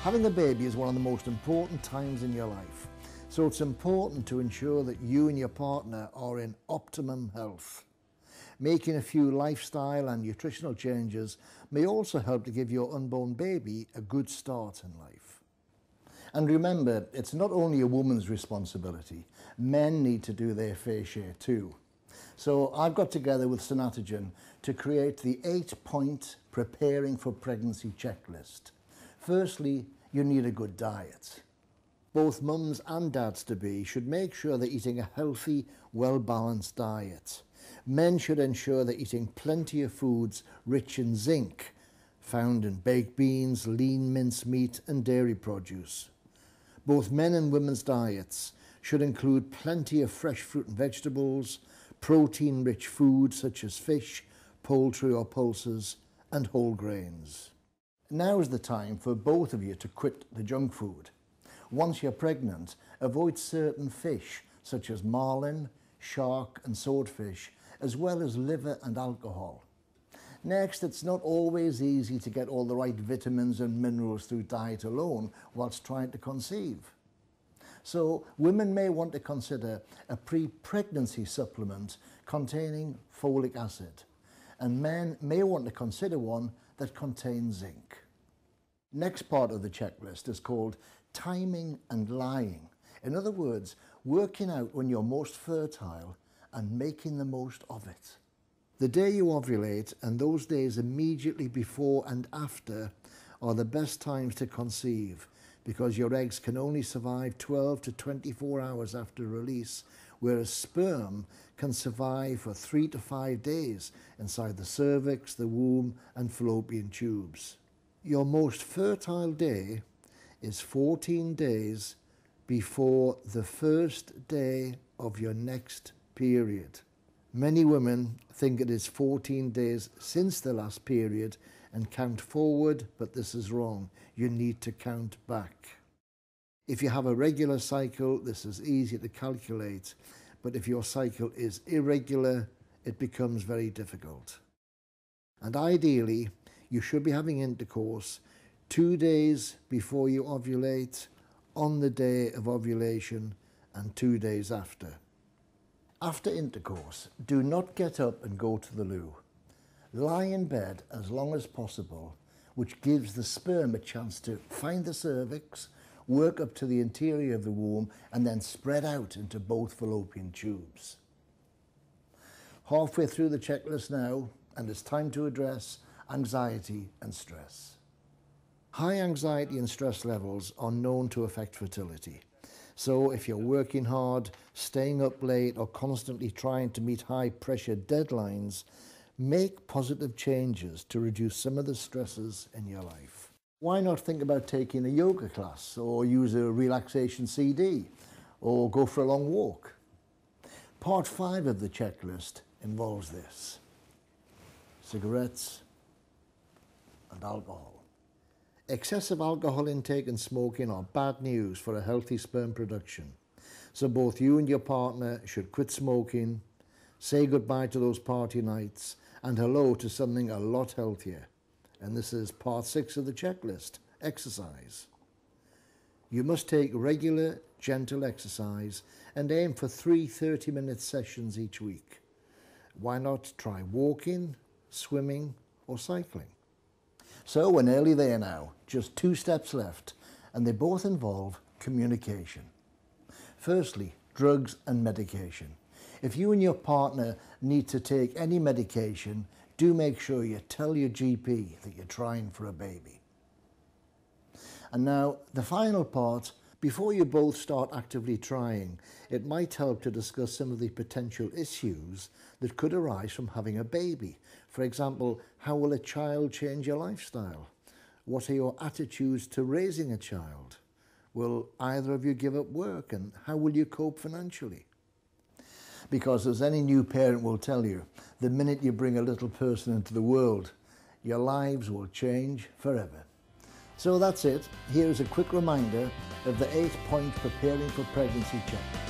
Having a baby is one of the most important times in your life, so it's important to ensure that you and your partner are in optimum health. Making a few lifestyle and nutritional changes may also help to give your unborn baby a good start in life. And remember, it's not only a woman's responsibility. Men need to do their fair share too. So I've got together with Sanatogen to create the 8-point preparing for pregnancy checklist. Firstly, you need a good diet. Both mums and dads-to-be should make sure they're eating a healthy, well-balanced diet. Men should ensure they're eating plenty of foods rich in zinc, found in baked beans, lean mincemeat and dairy produce. Both men and women's diets should include plenty of fresh fruit and vegetables, protein-rich foods such as fish, poultry or pulses, and whole grains. Now is the time for both of you to quit the junk food. Once you're pregnant, avoid certain fish such as marlin, shark and swordfish, as well as liver and alcohol. Next, it's not always easy to get all the right vitamins and minerals through diet alone whilst trying to conceive. So women may want to consider a pre-pregnancy supplement containing folic acid, and men may want to consider one that contains zinc. Next part of the checklist is called timing and lying. In other words, working out when you're most fertile and making the most of it. The day you ovulate and those days immediately before and after are the best times to conceive, because your eggs can only survive 12 to 24 hours after release, whereas sperm can survive for 3 to 5 days inside the cervix, the womb and fallopian tubes. Your most fertile day is 14 days before the first day of your next period. Many women think it is 14 days since the last period and count forward, but this is wrong. You need to count back. If you have a regular cycle, this is easy to calculate, but if your cycle is irregular, it becomes very difficult. And ideally, you should be having intercourse 2 days before you ovulate, on the day of ovulation, and 2 days after. After intercourse, do not get up and go to the loo. Lie in bed as long as possible, which gives the sperm a chance to find the cervix, work up to the interior of the womb, and then spread out into both fallopian tubes. Halfway through the checklist now, and it's time to address anxiety and stress. High anxiety and stress levels are known to affect fertility. So if you're working hard, staying up late, or constantly trying to meet high-pressure deadlines, make positive changes to reduce some of the stresses in your life. Why not think about taking a yoga class, or use a relaxation CD, or go for a long walk? Part 5 of the checklist involves this: cigarettes and alcohol. Excessive alcohol intake and smoking are bad news for a healthy sperm production. So both you and your partner should quit smoking, say goodbye to those party nights, and hello to something a lot healthier. And this is part 6 of the checklist: exercise. You must take regular, gentle exercise and aim for 3 30-minute sessions each week. Why not try walking, swimming, or cycling? So we're nearly there now, just 2 steps left, and they both involve communication. Firstly, drugs and medication. If you and your partner need to take any medication, do make sure you tell your GP that you're trying for a baby. And now, the final part: before you both start actively trying, it might help to discuss some of the potential issues that could arise from having a baby. For example, how will a child change your lifestyle? What are your attitudes to raising a child? Will either of you give up work, and how will you cope financially? Because as any new parent will tell you, the minute you bring a little person into the world, your lives will change forever. So that's it. Here's a quick reminder of the 8-point preparing for pregnancy checklist.